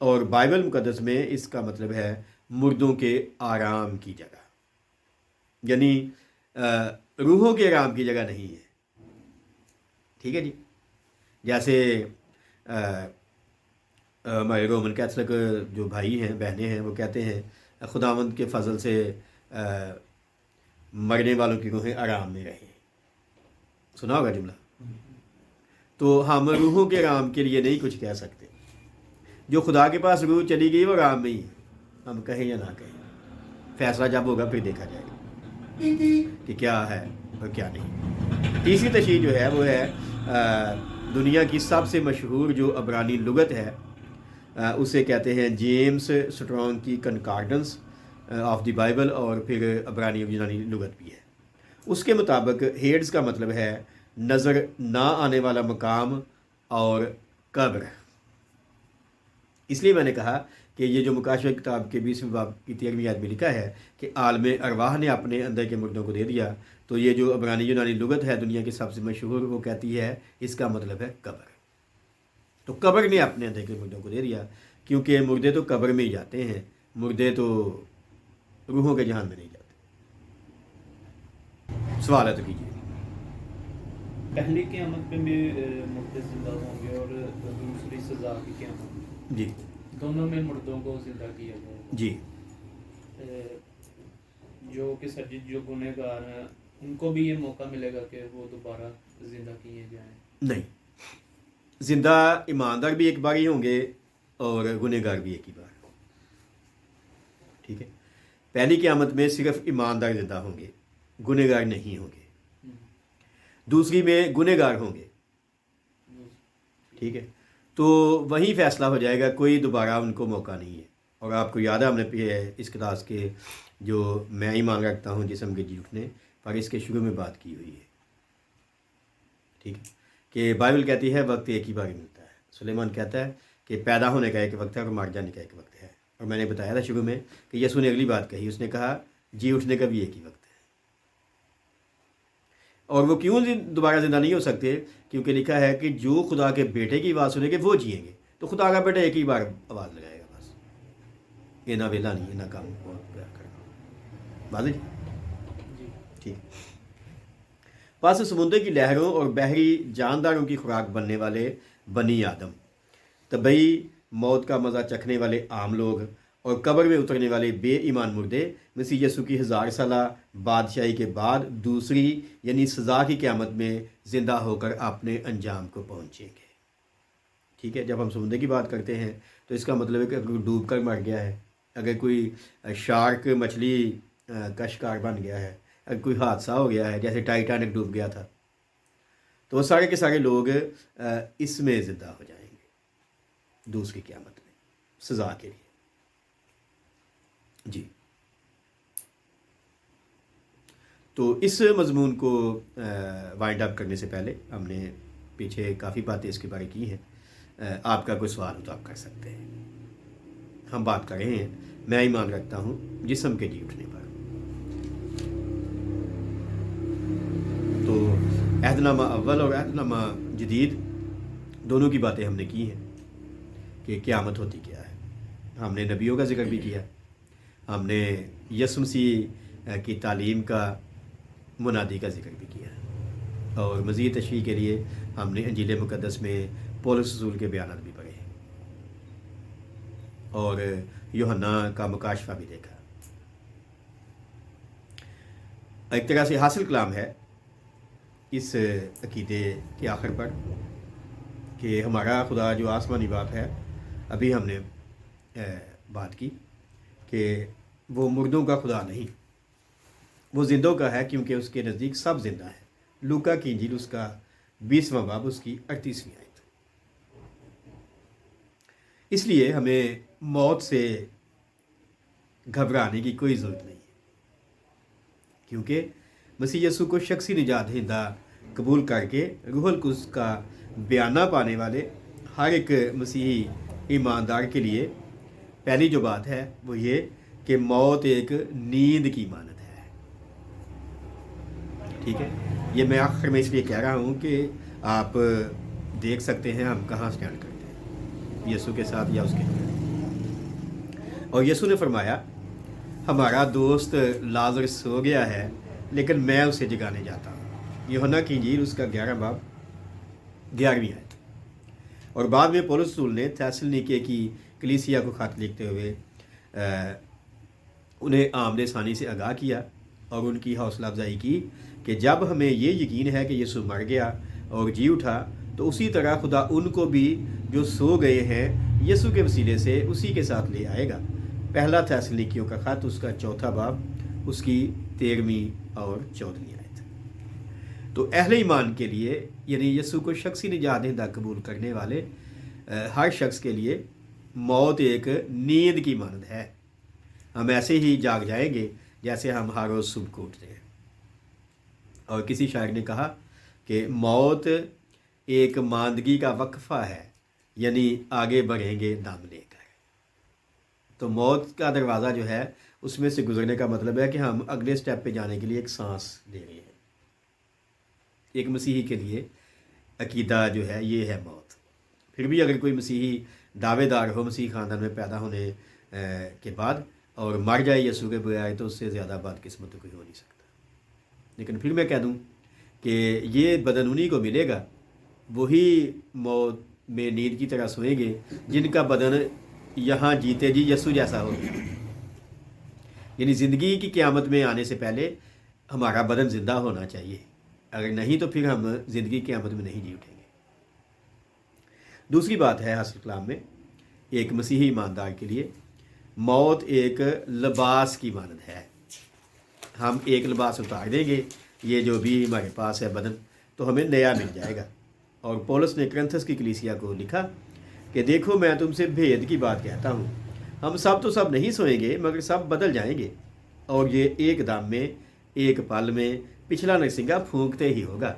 اور بائبل مقدس میں اس کا مطلب ہے مردوں کے آرام کی جگہ، یعنی روحوں کے آرام کی جگہ نہیں ہے، ٹھیک ہے جی۔ جیسے ہمارے رومن کیتھولک جو بھائی ہیں بہنیں ہیں وہ کہتے ہیں خداوند کے فضل سے مرنے والوں کی روحیں آرام میں رہیں، سنا ہوگا جملہ۔ تو ہم روحوں کے آرام کے لیے نہیں کچھ کہہ سکتے، جو خدا کے پاس روح چلی گئی وہ آرام میں ہی ہے، ہم کہیں یا نہ کہیں، فیصلہ جب ہوگا پھر دیکھا جائے گا کہ کیا ہے اور کیا نہیں۔ تیسری تشریح جو ہے وہ ہے دنیا کی سب سے مشہور جو عبرانی لغت ہے، اسے کہتے ہیں جیمس سٹرانگ کی کنکارڈنس آف دی بائبل، اور پھر عبرانی اور یونانی لغت بھی ہے۔ اس کے مطابق ہیڈز کا مطلب ہے نظر نہ آنے والا مقام اور قبر۔ اس لیے میں نے کہا کہ یہ جو مکاشفہ کتاب کے 20ویں باب کی 13ویں آیت میں لکھا ہے کہ عالم ارواح نے اپنے اندر کے مردوں کو دے دیا، تو یہ جو عبرانی یونانی لغت ہے دنیا کی سب سے مشہور، وہ کہتی ہے اس کا مطلب ہے قبر۔ تو قبر نے اپنے اندر کے مردوں کو دے دیا، کیونکہ مردے تو قبر میں ہی جاتے ہیں، مردے تو روحوں کے جہان میں نہیں جاتے۔ سوال ہے تو کیجیے۔ پہلی قیامت میں بھی مردے زندہ ہوں گے اور دوسری سزا کی قیامت جی دونوں میں مردوں کو زندہ کیا جائے گا۔ جی جو کہ سرجد جو گنہگار ہیں ان کو بھی یہ موقع ملے گا کہ وہ دوبارہ زندہ کیے جائیں؟ نہیں، زندہ ایماندار بھی ایک بار ہی ہوں گے اور گنہگار بھی ایک ہی بار، ٹھیک ہے۔ پہلی قیامت میں صرف ایماندار زندہ ہوں گے، گنہگار نہیں ہوں گے۔ دوسری میں گنہگار ہوں گے، ٹھیک ہے۔ تو وہیں فیصلہ ہو جائے گا، کوئی دوبارہ ان کو موقع نہیں ہے۔ اور آپ کو یاد ہے ہم نے اس کلاس کے جو میں ایمان رکھتا ہوں جسم کے جی اٹھنے پر اس کے شروع میں بات کی ہوئی ہے، ٹھیک ہے، کہ بائبل کہتی ہے وقت ایک ہی بار ملتا ہے۔ سلیمان کہتا ہے کہ پیدا ہونے کا ایک وقت ہے اور مار جانے کا ایک وقت ہے، اور میں نے بتایا تھا شروع میں کہ یسوع نے اگلی بات کہی، اس نے کہا جی اٹھنے کا بھی ایک ہی وقت ہے۔ اور وہ کیوں دوبارہ زندہ نہیں ہو سکتے؟ کیونکہ لکھا ہے کہ جو خدا کے بیٹے کی آواز سنے گے وہ جئیں گے۔ تو خدا کا بیٹا ایک ہی بار آواز لگائے گا، بس یہ نہ ویلا نہیں ہے نہ کام کرنا، واضح ٹھیک۔ پس سمندر کی لہروں اور بحری جانداروں کی خوراک بننے والے بنی آدم، طبعی موت کا مزہ چکھنے والے عام لوگ، اور قبر میں اترنے والے بے ایمان مردے مسیح یسوع کی 1000 سالہ بادشاہی کے بعد دوسری یعنی سزا کی قیامت میں زندہ ہو کر اپنے انجام کو پہنچیں گے، ٹھیک ہے۔ جب ہم سمندر کی بات کرتے ہیں تو اس کا مطلب ہے کہ اگر ڈوب کر مر گیا ہے، اگر کوئی شارک مچھلی کا شکار بن گیا ہے، اگر کوئی حادثہ ہو گیا ہے جیسے ٹائٹینک ڈوب گیا تھا، تو وہ سارے کے سارے لوگ اس میں زندہ ہو جائیں گے دوسری قیامت میں سزا کے لیے، جی۔ تو اس مضمون کو وائنڈ اپ کرنے سے پہلے ہم نے پیچھے کافی باتیں اس کے بارے کی ہیں، آپ کا کوئی سوال ہو تو آپ کر سکتے ہیں۔ ہم بات کر رہے ہیں میں ایمان رکھتا ہوں جسم کے جی اٹھنے پر۔ تو عہد نامہ اول اور عہد نامہ جدید دونوں کی باتیں ہم نے کی ہیں کہ قیامت ہوتی کیا ہے۔ ہم نے نبیوں کا ذکر بھی کیا، ہم نے یسوع مسیح کی تعلیم کا منادی کا ذکر بھی کیا، اور مزید تشریح کے لیے ہم نے انجیل مقدس میں پولس رسول کے بیانات بھی پڑھے اور یوحنا کا مکاشفہ بھی دیکھا۔ ایک طرح سے حاصل کلام ہے اس عقیدے کے آخر پر کہ ہمارا خدا جو آسمانی باپ ہے، ابھی ہم نے بات کی کہ وہ مردوں کا خدا نہیں، وہ زندوں کا ہے، کیونکہ اس کے نزدیک سب زندہ ہیں۔ لوکا کی انجیل اس کا 20واں باب اس کی 38ویں آیت۔ اس لیے ہمیں موت سے گھبرانے کی کوئی ضرورت نہیں ہے، کیونکہ مسیح یسوع کو شخصی نجات دہندہ قبول کر کے روح القدس کا بیانہ پانے والے ہر ایک مسیحی ایماندار کے لیے پہلی جو بات ہے وہ یہ کہ موت ایک نیند کی مانند ہے، ٹھیک ہے۔ یہ میں آخر میں اس لیے کہہ رہا ہوں کہ آپ دیکھ سکتے ہیں ہم کہاں سٹینڈ کرتے ہیں، یسوع کے ساتھ یا اس کے اور یسوع نے فرمایا ہمارا دوست لازر سو گیا ہے لیکن میں اسے جگانے جاتا ہوں۔ یوحنا کی انجیل اس کا 11 باب 11ویں آیت۔ اور بعد میں پولس رسول نے تھیسلونیکے کی کلیسیا کو خط لکھتے ہوئے انہیں آمنے ثانی سے آگاہ کیا اور ان کی حوصلہ افزائی کی کہ جب ہمیں یہ یقین ہے کہ یسوع مر گیا اور جی اٹھا تو اسی طرح خدا ان کو بھی جو سو گئے ہیں یسوع کے وسیلے سے اسی کے ساتھ لے آئے گا۔ پہلا تھیسلونیکیوں کا خط اس کا 4 باب اس کی 13ویں اور 14ویں آیت۔ تو اہل ایمان کے لیے یعنی یسوع کو شخصی نجات دہندہ قبول کرنے والے ہر شخص کے لیے موت ایک نیند کی مانند ہے۔ ہم ایسے ہی جاگ جائیں گے جیسے ہم ہر روز صبح کو اٹھتے ہیں۔ اور کسی شاعر نے کہا کہ موت ایک ماندگی کا وقفہ ہے، یعنی آگے بڑھیں گے دم لے کر۔ تو موت کا دروازہ جو ہے اس میں سے گزرنے کا مطلب ہے کہ ہم اگلے سٹیپ پہ جانے کے لیے ایک سانس لے رہے ہیں۔ ایک مسیحی کے لیے عقیدہ جو ہے یہ ہے موت۔ پھر بھی اگر کوئی مسیحی دعوے دار ہو مسیحی خاندان میں پیدا ہونے کے بعد اور مر جائے یسوع کے بغیر تو اس سے زیادہ بدقسمت کوئی ہو نہیں سکتا۔ لیکن پھر میں کہہ دوں کہ یہ بدن انہی کو ملے گا، وہی موت میں نیند کی طرح سوئیں گے جن کا بدن یہاں جیتے جی یسوع جیسا ہو گیا۔ یعنی زندگی کی قیامت میں آنے سے پہلے ہمارا بدن زندہ ہونا چاہیے، اگر نہیں تو پھر ہم زندگی کی قیامت میں نہیں جی اٹھیں گے۔ دوسری بات ہے حاصل کلام میں ایک مسیحی ایماندار کے لیے موت ایک لباس کی مانند ہے۔ ہم ایک لباس اتار دیں گے، یہ جو بھی ہمارے پاس ہے بدن، تو ہمیں نیا مل جائے گا۔ اور پولس نے کرنتھس کی کلیسیا کو لکھا کہ دیکھو میں تم سے بھید کی بات کہتا ہوں، ہم سب تو سب نہیں سوئیں گے مگر سب بدل جائیں گے، اور یہ ایک دم میں ایک پل میں پچھلا نرسنگا پھونکتے ہی ہوگا۔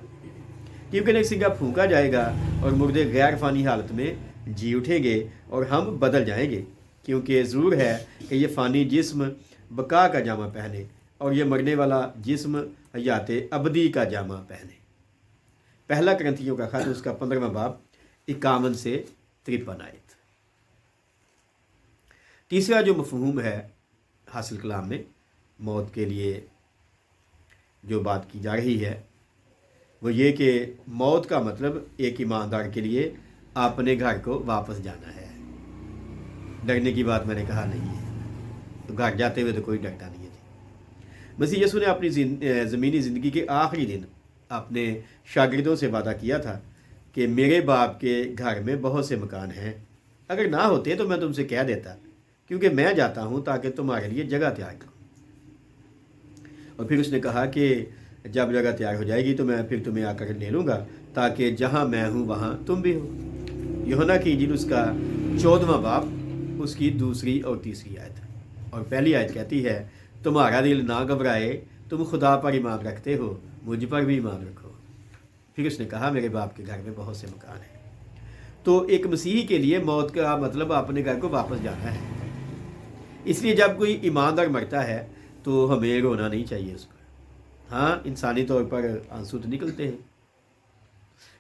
کیونکہ نرسنگا پھونکا جائے گا اور مردے غیر فانی حالت میں جی اٹھیں گے اور ہم بدل جائیں گے، کیونکہ ضرور ہے کہ یہ فانی جسم بقا کا جامہ پہنے اور یہ مرنے والا جسم حیات ابدی کا جامہ پہنے۔ پہلا کرنتھیوں کا خط اس کا 15واں باب 51 سے 53 آیت۔ تیسرا جو مفہوم ہے حاصل کلام میں موت کے لیے جو بات کی جا رہی ہے وہ یہ کہ موت کا مطلب ایک ایماندار کے لیے اپنے گھر کو واپس جانا ہے۔ ڈرنے کی بات میں نے کہا نہیں ہے، تو گھر جاتے ہوئے تو کوئی ڈرتا نہیں ہے جی۔ مسیح یسوع نے اپنی زمینی زندگی کے آخری دن اپنے شاگردوں سے وعدہ کیا تھا کہ میرے باپ کے گھر میں بہت سے مکان ہیں، اگر نہ ہوتے تو میں تم سے کہہ دیتا، کیونکہ میں جاتا ہوں تاکہ تمہارے لیے جگہ تیار کروں۔ اور پھر اس نے کہا کہ جب جگہ تیار ہو جائے گی تو میں پھر تمہیں آ کر لے لوں گا تاکہ جہاں میں ہوں وہاں تم بھی ہو۔ یوحنا کی انجیل اس کا 14واں باب اس کی 2 اور 3 آیت، اور پہلی آیت کہتی ہے تمہارا دل نہ گھبرائے، تم خدا پر ایمان رکھتے ہو، مجھ پر بھی ایمان رکھو۔ پھر اس نے کہا میرے باپ کے گھر میں بہت سے مکان ہیں۔ تو ایک مسیحی کے لیے موت کا مطلب اپنے گھر کو واپس جانا ہے۔ اس لیے جب کوئی ایماندار مرتا ہے تو ہمیں رونا نہیں چاہیے اس پر۔ ہاں انسانی طور پر آنسو تو نکلتے ہیں،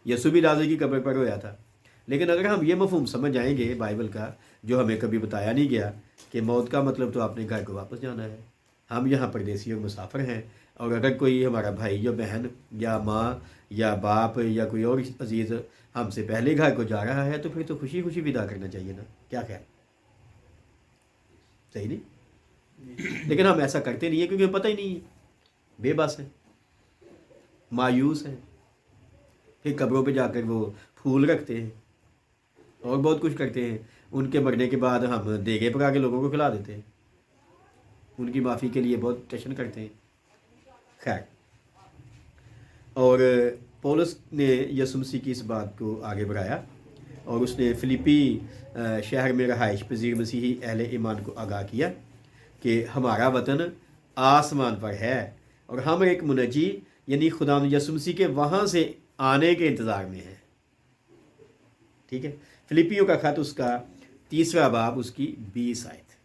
یسوع بھی لازر کی قبر پر رویا تھا، لیکن اگر ہم یہ مفہوم سمجھ جائیں گے بائبل کا جو ہمیں کبھی بتایا نہیں گیا کہ موت کا مطلب تو اپنے گھر کو واپس جانا ہے، ہم یہاں پردیسی اور مسافر ہیں، اور اگر کوئی ہمارا بھائی یا بہن یا ماں یا باپ یا کوئی اور عزیز ہم سے پہلے گھر کو جا رہا ہے تو پھر تو خوشی خوشی ودا کرنا چاہیے نا، کیا خیال؟ صحیح نہیں؟ لیکن ہم ایسا کرتے نہیں ہیں کیونکہ پتہ ہی نہیں ہے، بے بس ہیں، مایوس ہیں، پھر قبروں پہ جا کر وہ پھول رکھتے ہیں اور بہت کچھ کرتے ہیں، ان کے مرنے کے بعد ہم دیگے پکا کے لوگوں کو کھلا دیتے ہیں، ان کی معافی کے لیے بہت ٹیشن کرتے ہیں۔ خیر، اور پولس نے یسوع مسیح کی اس بات کو آگے بڑھایا اور اس نے فلیپی شہر میں رہائش پذیر مسیحی اہل ایمان کو آگاہ کیا کہ ہمارا وطن آسمان پر ہے اور ہم ایک منجی یعنی خدا یسوع مسیح کے وہاں سے آنے کے انتظار میں ہیں۔ ٹھیک ہے، فلیپیوں کا خط اس کا 3واں باب اس کی 20 آیت۔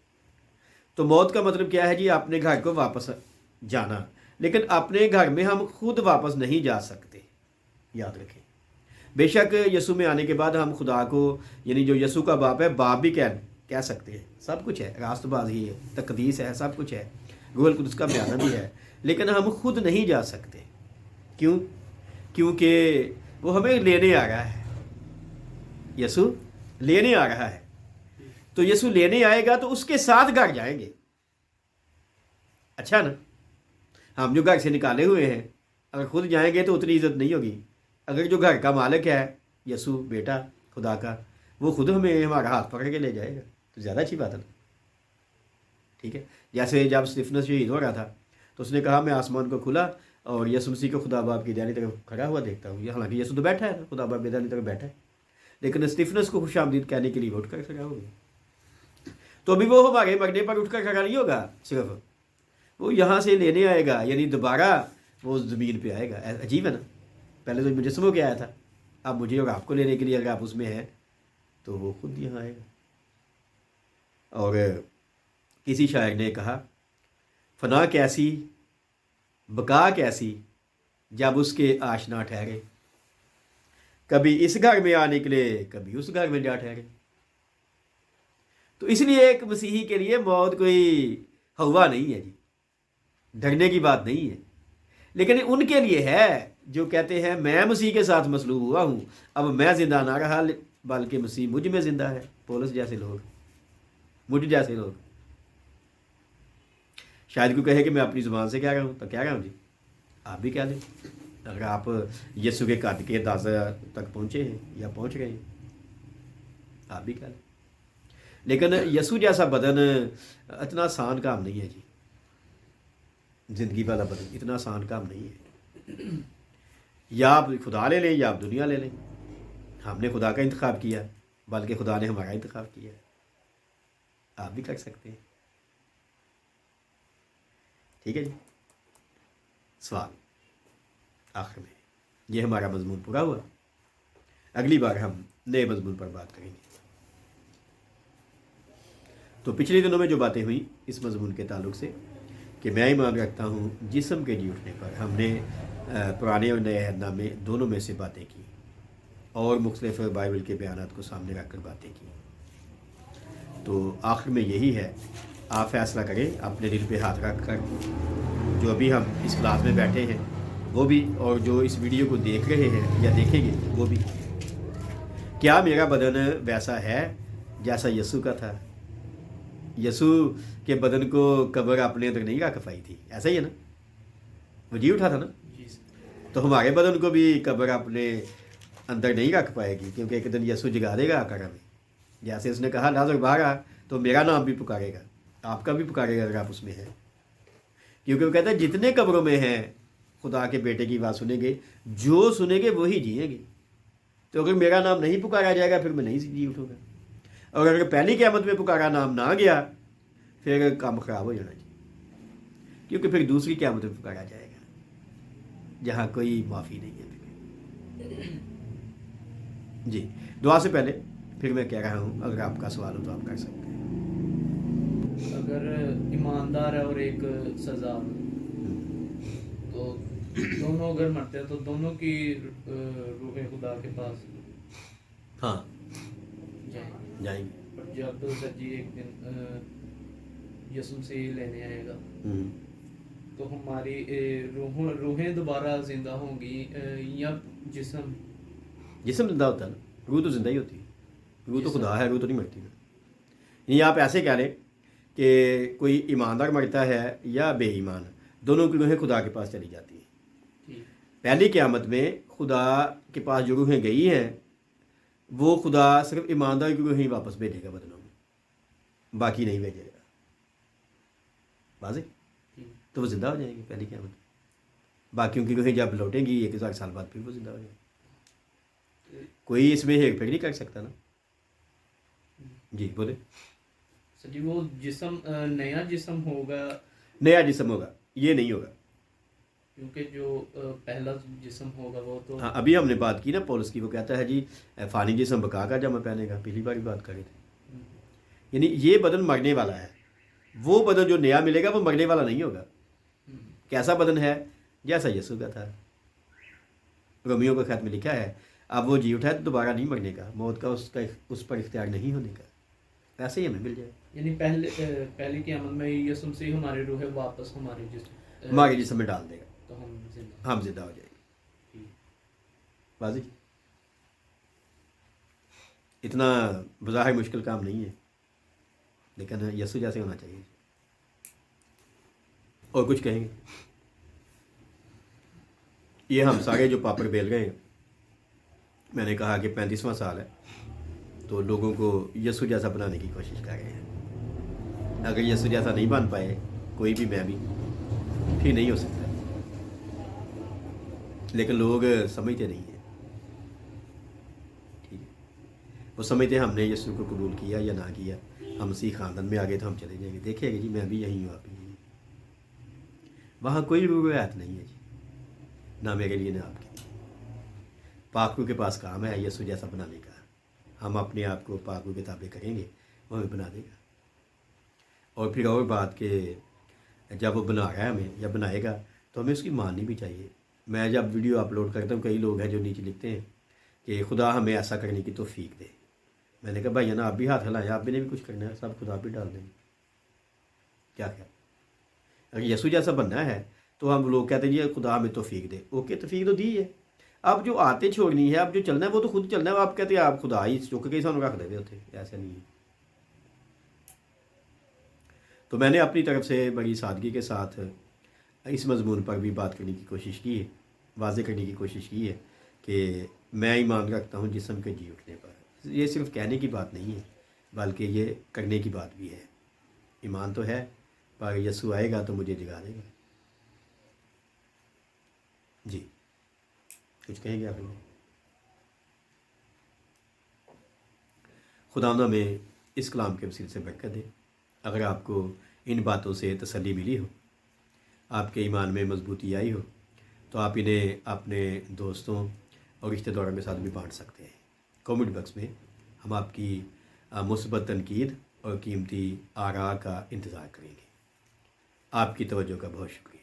تو موت کا مطلب کیا ہے جی؟ اپنے گھر کو واپس جانا، لیکن اپنے گھر میں ہم خود واپس نہیں جا سکتے، یاد رکھیں۔ بے شک یسوع میں آنے کے بعد ہم خدا کو یعنی جو یسوع کا باپ ہے باپ بھی کہہ سکتے ہیں، سب کچھ ہے، راست بازی ہے، تقدیس ہے، سب کچھ ہے، روح القدس کا بیانہ بھی ہے، لیکن ہم خود نہیں جا سکتے۔ کیوں؟ کیونکہ وہ ہمیں لینے آ رہا ہے، یسوع لینے آ رہا ہے۔ تو یسوع لینے آئے گا تو اس کے ساتھ گھر جائیں گے، اچھا نا؟ ہم جو گھر سے نکالے ہوئے ہیں اگر خود جائیں گے تو اتنی عزت نہیں ہوگی۔ اگر جو گھر کا مالک ہے یسوع بیٹا خدا کا، وہ خود ہمیں ہمارا ہاتھ پکڑ کے لے جائے گا تو زیادہ اچھی بات ہے نا، ٹھیک ہے؟ جیسے جب اسطفنس شہید ہو رہا تھا تو اس نے کہا میں آسمان کو کھلا اور یسوع مسیح کو خدا باپ کی دائنی طرف کھڑا ہوا دیکھتا ہوں، حالانکہ یسوع تو بیٹھا ہے، خدا باپ کی دائنی طرف بیٹھا ہے، لیکن اسطفنس کو خوش آمدید کہنے کے لیے اٹھ کر کھڑا ہو گیا۔ تو ابھی وہ ہمارے مرنے پر اٹھ کر کھڑا نہیں ہوگا، صرف وہ یہاں سے لینے آئے گا، یعنی دوبارہ وہ زمین پہ آئے گا۔ عجیب ہے نا، پہلے تو مجسم ہو کے آیا تھا، اب مجھے اور آپ کو لینے کے لیے اگر آپ اس میں ہیں تو وہ خود یہاں آئے گا۔ اور کسی شاعر نے کہا فنا کیسی بقا کیسی جب اس کے آشنا ٹھہرے، کبھی اس گھر میں آ نکلے کبھی اس گھر میں جا ٹھہرے۔ تو اس لیے ایک مسیحی کے لیے موت کوئی ہوا نہیں ہے جی، ڈرنے کی بات نہیں ہے، لیکن ان کے لیے ہے جو کہتے ہیں میں مسیح کے ساتھ مصلوب ہوا ہوں، اب میں زندہ نہ رہا بلکہ مسیح مجھ میں زندہ ہے۔ پولس جیسے لوگ، مجھ جیسے لوگ، شاید کوئی کہے کہ میں اپنی زبان سے کہہ رہا ہوں تو کہہ رہا ہوں جی، آپ بھی کہہ لیں اگر آپ یسوع کے قد کے اندازہ تک پہنچے ہیں یا پہنچ گئے ہیں، آپ بھی کہہ لیں۔ لیکن یسوع جیسا بدن اتنا آسان کام نہیں ہے جی، زندگی والا بدن اتنا آسان کام نہیں ہے۔ یا آپ خدا لے لیں یا آپ دنیا لے لیں، ہم نے خدا کا انتخاب کیا بلکہ خدا نے ہمارا انتخاب کیا، آپ بھی کر سکتے ہیں، ٹھیک ہے جی۔ سوال آخر میں، یہ ہمارا مضمون پورا ہوا، اگلی بار ہم نئے مضمون پر بات کریں گے۔ تو پچھلے دنوں میں جو باتیں ہوئیں اس مضمون کے تعلق سے کہ میں ایمان رکھتا ہوں جسم کے جی اٹھنے پر، ہم نے پرانے اور نئے عہد نامے دونوں میں سے باتیں کی اور مختلف بائبل کے بیانات کو سامنے رکھ کر باتیں کی۔ تو آخر میں یہی ہے، آپ فیصلہ کریں اپنے دل پہ ہاتھ رکھ کر، جو ابھی ہم اس کلاس میں بیٹھے ہیں وہ بھی، اور جو اس ویڈیو کو دیکھ رہے ہیں یا دیکھیں گے وہ بھی، کیا میرا بدن ویسا ہے جیسا یسوع کا تھا؟ یسوع کے بدن کو قبر اپنے اندر نہیں رکھ پائی تھی، ایسا ہی ہے نا، وہ جی اٹھا تھا نا، تو ہمارے بدن کو بھی قبر اپنے اندر نہیں رکھ پائے گی، کیونکہ ایک دن یسوع جگا دے گا آ کر ہمیں، جیسے اس نے کہا لازر باہر آ، تو میرا نام بھی پکارے گا، آپ کا بھی پکارے گا اگر آپ اس میں ہیں، کیونکہ وہ کہتا ہے جتنے قبروں میں ہیں خدا کے بیٹے کی بات سنیں گے، جو سنیں گے وہی جئیں گے۔ تو اگر میرا نام نہیں پکارا جائے گا پھر میں نہیں جی اٹھوں گا، اور اگر پہلی قیامت میں پکارا نام نہ گیا پھر کام خراب ہو جانا جی، کیونکہ پھر دوسری قیامت میں پکارا جائے گا جہاں کوئی معافی نہیں ہے۔ جی دعا سے پہلے پھر میں کہہ رہا ہوں اگر آپ کا سوال ہو تو آپ کر سکتے ہیں۔ اگر ایماندار ہے اور ایک سزا، تو دونوں اگر مرتے ہیں تو دونوں کی روح خدا کے پاس ہاں جائیں جائیں گے۔ اور جب سچی ایک دن یسوع سے لینے آئے گا تو ہماری روحیں دوبارہ زندہ ہوں گی یا جسم زندہ ہوتا ہے نا، روح تو زندہ ہی ہوتی ہے، روح تو خدا ہے، روح تو نہیں مرتی نا۔ یعنی آپ ایسے کہہ لیں کہ کوئی ایماندار مرتا ہے یا بے ایمان، دونوں کی روحیں خدا کے پاس چلی جاتی ہیں۔ پہلی قیامت میں خدا کے پاس جو روحیں گئی ہیں وہ خدا صرف ایماندار کی روحیں واپس بھیجے گا بدنوں میں، باقی نہیں بھیجے گا، واضح؟ تو وہ زندہ ہو جائیں گے پہلی قیامت میں، باقیوں کی روحیں جب لوٹیں گی 1000 سال بعد پھر وہ زندہ ہو جائیں گے، کوئی اس میں ہیر پھیر نہیں کر سکتا نا۔ جی بولے جی، وہ جسم نیا جسم ہوگا، نیا جسم ہوگا، یہ نہیں ہوگا، کیونکہ جو پہلا جسم ہوگا وہ تو ہاں ابھی ہم نے بات کی نا پولس کی، وہ کہتا ہے جی فانی جسم بقا کا جامہ پہنے گا، پچھلی بار بات کر رہے تھے، یعنی یہ بدن مرنے والا ہے، وہ بدن جو نیا ملے گا وہ مرنے والا نہیں ہوگا۔ کیسا بدن ہے؟ جیسا یسوع کا تھا، رومیوں کے خط میں لکھا ہے اب وہ جی اٹھا ہے تو دوبارہ نہیں مرنے کا، موت کا اس پر اختیار نہیں ہونے کا، ایسے ہی ہمیں مل جائے. یعنی پہلی قیامت میں یسوع مسیح ہماری روح واپس ہمارے جسم ہمارے جسم میں ڈال دے گا, تو ہم زندہ ہم زندہ ہو جائیں گے. واضح. اتنا بظاہر مشکل کام نہیں ہے, لیکن یسوع جیسے ہونا چاہیے. اور کچھ کہیں گے؟ یہ ہم سارے جو پاپڑ بیل گئے ہیں, میں نے کہا کہ 35واں سال ہے, تو لوگوں کو یسوع جیسا بنانے کی کوشش کر رہے ہیں. اگر یسوع جیسا نہیں بن پائے کوئی بھی, میں بھی, پھر نہیں ہو سکتا. لیکن لوگ سمجھتے نہیں ہیں. ٹھیک ہے, وہ سمجھتے ہیں ہم نے یسوع کو قبول کیا یا نہ کیا, ہم مسیح خاندان میں آ گئے تو ہم چلے جائیں گے. دیکھیں گے جی, میں بھی یہیں ہوں, آپ بھی یہیں. وہاں کوئی روایت نہیں ہے جی, نہ میرے لیے نہ آپ کے لیے. پاکو کے پاس کام ہے یسوع جیسا بنانے کا. ہم اپنے آپ کو پاکو کے تابع کریں گے, وہ ہمیں بنا دے گا. اور پھر اور بات کہ جب وہ بنا رہا ہے ہمیں یا بنائے گا تو ہمیں اس کی ماننی بھی چاہیے. میں جب ویڈیو اپلوڈ کرتا ہوں, کئی لوگ ہیں جو نیچے لکھتے ہیں کہ خدا ہمیں ایسا کرنے کی توفیق دے. میں نے کہا بھائی نا, آپ بھی ہاتھ ہلائیں, آپ بھی نے بھی کچھ کرنا ہے, سب خدا بھی ڈال دیں گے. کیا خیال؟ اگر یسوع جیسا بننا ہے تو ہم لوگ کہتے ہیں یہ خدا ہمیں توفیق دے. اوکے, توفیق تو دی ہے. اب جو آتے چھوڑنی ہے, اب جو چلنا ہے وہ تو خود چلنا ہے. آپ کہتے ہیں آپ خدا ہی چک کے سانوں رکھ دے ہوتے, ایسا نہیں ہے. تو میں نے اپنی طرف سے بڑی سادگی کے ساتھ اس مضمون پر بھی بات کرنے کی کوشش کی ہے, واضح کرنے کی کوشش کی ہے کہ میں ایمان رکھتا ہوں جسم کے جی اٹھنے پر. یہ صرف کہنے کی بات نہیں ہے بلکہ یہ کرنے کی بات بھی ہے. ایمان تو ہے, پر یسوع آئے گا تو مجھے جگا دے گا. جی, کچھ کہیں گے آپ لوگ؟ خدا ہمیں اس کلام کے وسیلے سے برکت دے. اگر آپ کو ان باتوں سے تسلی ملی ہو, آپ کے ایمان میں مضبوطی آئی ہو, تو آپ انہیں اپنے دوستوں اور رشتہ داروں کے ساتھ بھی بانٹ سکتے ہیں. کامنٹ باکس میں ہم آپ کی مثبت تنقید اور قیمتی آراء کا انتظار کریں گے. آپ کی توجہ کا بہت شکریہ.